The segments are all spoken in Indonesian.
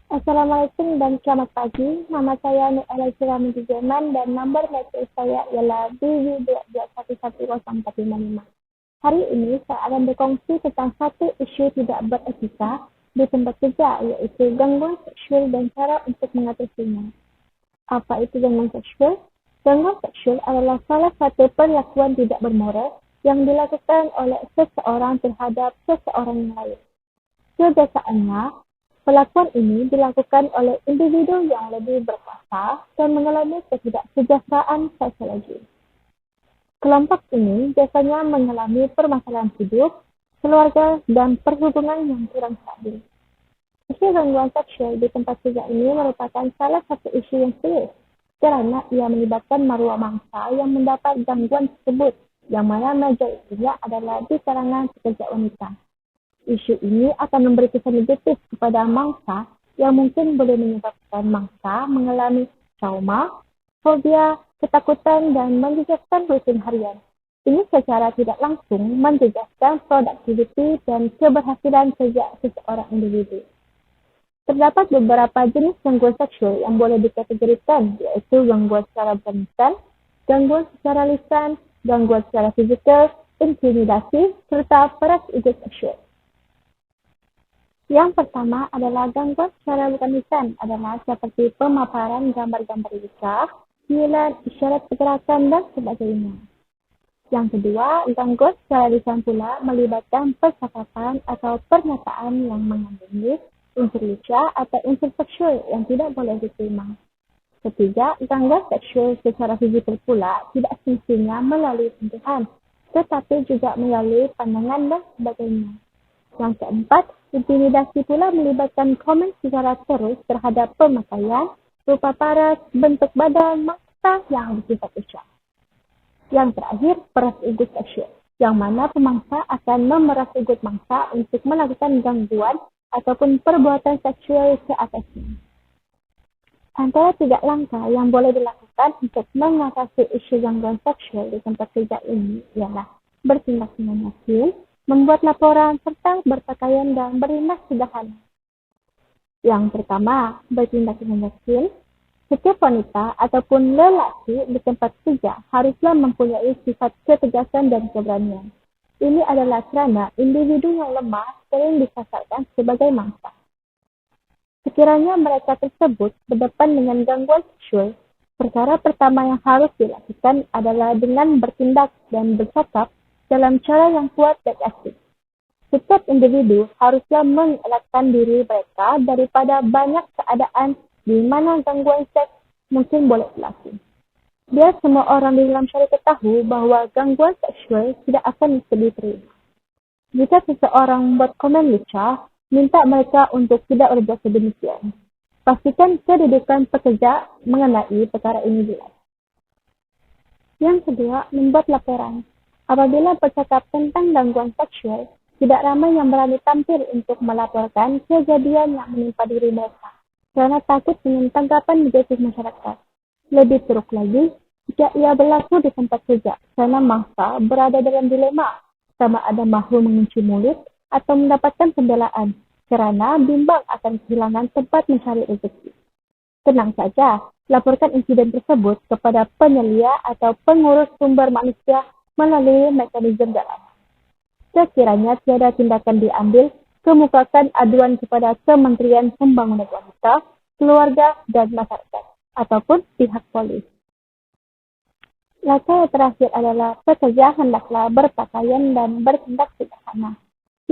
Assalamualaikum dan selamat pagi. Nama saya Nur Alaisira Muntijaman dan nomor meter saya ialah BW2211045. Hari ini saya akan berkongsi tentang satu isu tidak beretika di tempat kerja, yaitu gangguan seksual dan cara untuk mengatasinya. Apa itu gangguan seksual? Gangguan seksual adalah salah satu perlakuan tidak bermoral yang dilakukan oleh seseorang terhadap seseorang lain. Kebiasaannya, perlakuan ini dilakukan oleh individu yang lebih berkuasa dan mengalami ketidaksejahteraan sosiologis. Kelompok ini biasanya mengalami permasalahan hidup, keluarga, dan perhubungan yang kurang stabil. Isu gangguan seksual di tempat kerja ini merupakan salah satu isu yang serius karena ia melibatkan maruah mangsa yang mendapat gangguan tersebut, yang mana majoritinya adalah di kalangan pekerja wanita. Isu ini akan memberi kesan negatif kepada mangsa yang mungkin boleh menyebabkan mangsa mengalami trauma, fobia, ketakutan, dan menjejaskan rutin harian. Ini secara tidak langsung menjejaskan produktiviti dan keberhasilan kerja seseorang individu. Terdapat beberapa jenis gangguan seksual yang boleh dikategorikan, yaitu gangguan secara berlisan, gangguan secara lisan, gangguan secara fisikal, intimidasi, serta peras ego seksual. Yang pertama adalah gangguan secara bukan lisan, adalah seperti pemaparan gambar-gambar lincah, silat, isyarat pergerakan, dan sebagainya. Yang kedua, gangguan secara lisan pula melibatkan percakapan atau pernyataan yang mengandungi unsur lincah atau unsur seksual yang tidak boleh diterima. Ketiga, gangguan seksual secara fisikal pula tidak semestinya melalui sentuhan, tetapi juga melalui pandangan dan sebagainya. Yang keempat, intimidasi pula melibatkan komen secara terus terhadap pemakaian, rupa paras, bentuk badan, mangsa yang bersifat ucap. Yang terakhir, peras ego seksual, yang mana pemangsa akan memeras ego mangsa untuk melakukan gangguan ataupun perbuatan seksual ke atasnya. Antara 3 langkah yang boleh dilakukan untuk mengatasi isu gangguan seksual di tempat kerja ini ialah bertindak dengan yakin, membuat laporan, serta berpakaian dan berindah sederhana. Yang pertama, bertindak dengan yakin. Setiap wanita ataupun lelaki di tempat kerja haruslah mempunyai sifat ketegasan dan keberanian. Ini adalah kerana individu yang lemah sering disasarkan sebagai mangsa. Sekiranya mereka tersebut berdepan dengan gangguan seksual, perkara pertama yang harus dilakukan adalah dengan bertindak dan bercakap dalam cara yang kuat dan yakin. Setiap individu haruslah mengelakkan diri mereka daripada banyak keadaan di mana gangguan seks mungkin boleh berlaku. Biar semua orang di dalam syarikat tahu bahawa gangguan seksual tidak akan diterima. Jika seseorang membuat komen lincah, minta mereka untuk tidak berbuat sedemikian. Pastikan kedudukan pekerja mengenai perkara ini jelas. Yang kedua, membuat laporan. Apabila bercakap tentang gangguan seksual, tidak ramai yang berani tampil untuk melaporkan kejadian yang menimpa diri mereka kerana takut dengan tanggapan negatif masyarakat. Lebih teruk lagi, jika ia berlaku di tempat kerja kerana mangsa berada dalam dilema sama ada mahu mengunci mulut atau mendapatkan pembelaan kerana bimbang akan kehilangan tempat mencari rezeki. Tenang saja, laporkan insiden tersebut kepada penyelia atau pengurus sumber manusia melalui mekanisme dalam. Sekiranya tiada tindakan diambil, kemukakan aduan kepada Kementerian Pembangunan Wanita, Keluarga dan Masyarakat ataupun pihak polis. Langkah yang terakhir adalah pekerja hendaklah berpakaian dan bertindak sederhana.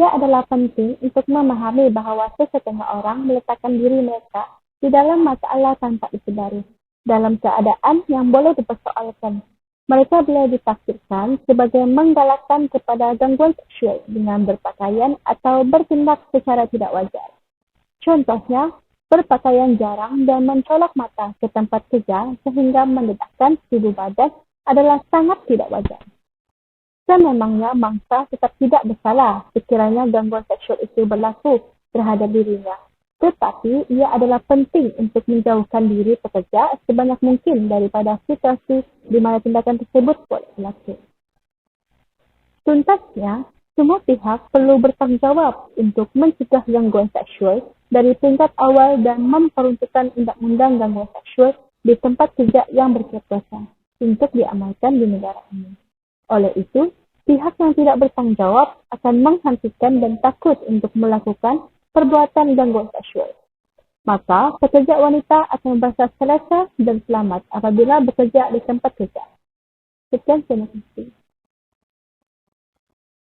Ia adalah penting untuk memahami bahawa sesetengah orang meletakkan diri mereka di dalam masalah tanpa disedari, dalam keadaan yang boleh dipersoalkan. Mereka boleh ditafsirkan sebagai menggalakkan kepada gangguan seksual dengan berpakaian atau bertindak secara tidak wajar. Contohnya, berpakaian jarang dan mencolok mata ke tempat kerja sehingga mendedahkan tubuh badan adalah sangat tidak wajar. Sememangnya mangsa tetap tidak bersalah sekiranya gangguan seksual itu berlaku terhadap dirinya. Tetapi ia adalah penting untuk menjauhkan diri pekerja sebanyak mungkin daripada situasi di mana tindakan tersebut boleh berlaku. Tuntasnya, semua pihak perlu bertanggungjawab untuk mencegah gangguan seksual dari tingkat awal dan memperuntukkan undang-undang gangguan seksual di tempat kerja yang berkuasa untuk diamalkan di negara ini. Oleh itu, pihak yang tidak bertanggung jawab akan menghentikan dan takut untuk melakukan perbuatan gangguan seksual. Maka, pekerja wanita akan merasa selesa dan selamat apabila bekerja di tempat kerja. Sekian, terima kasih.